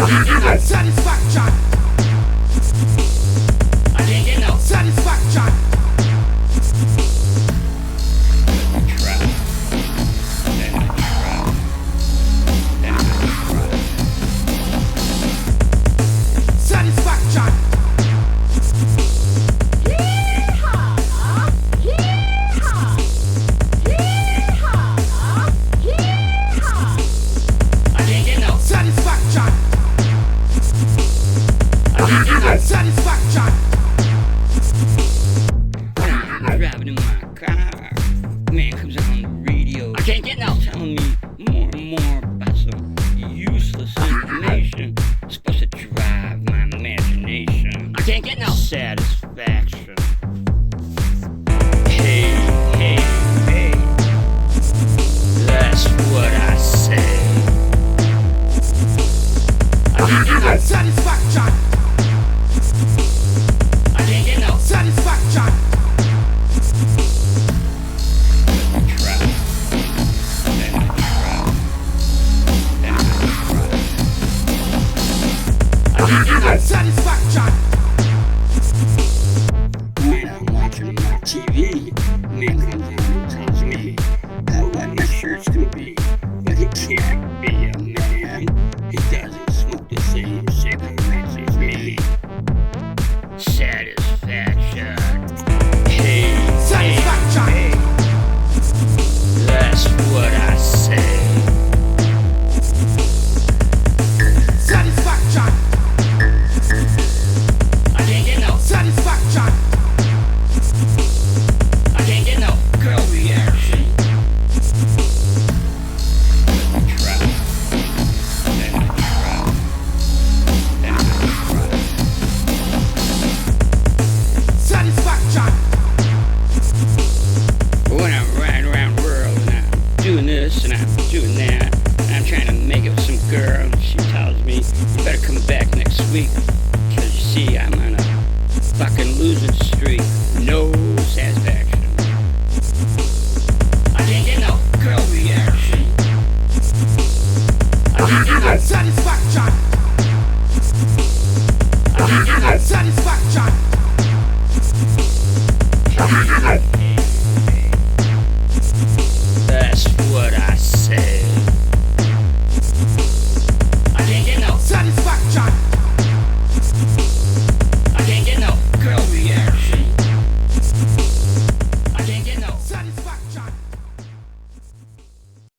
Satisfaction. I can't get no satisfaction. Satisfaction. Satisfaction. I'm driving in my car. Man comes on the radio. I can't get no. Telling me more and more about some useless information. It's supposed to drive my imagination. I can't get no satisfaction. Hey, hey, hey. That's what I say. I can't get no satisfaction. I can't get no satisfaction. Satisfaction. When I'm watching my TV, man comes in and tells me how what my shirt's gonna be, but he can't be a man. He doesn't smoke the same cigarettes as me. Satisfaction. Hey, Satisfaction. hey, hey. That's what I say. Satisfaction. I can't get no satisfaction. I can't get no Girl reaction. satisfaction. When I'm riding around the world and I'm doing this and I'm doing that, and I'm trying to make it with some girl, and she tells me, you better come back next week, because you see, I'm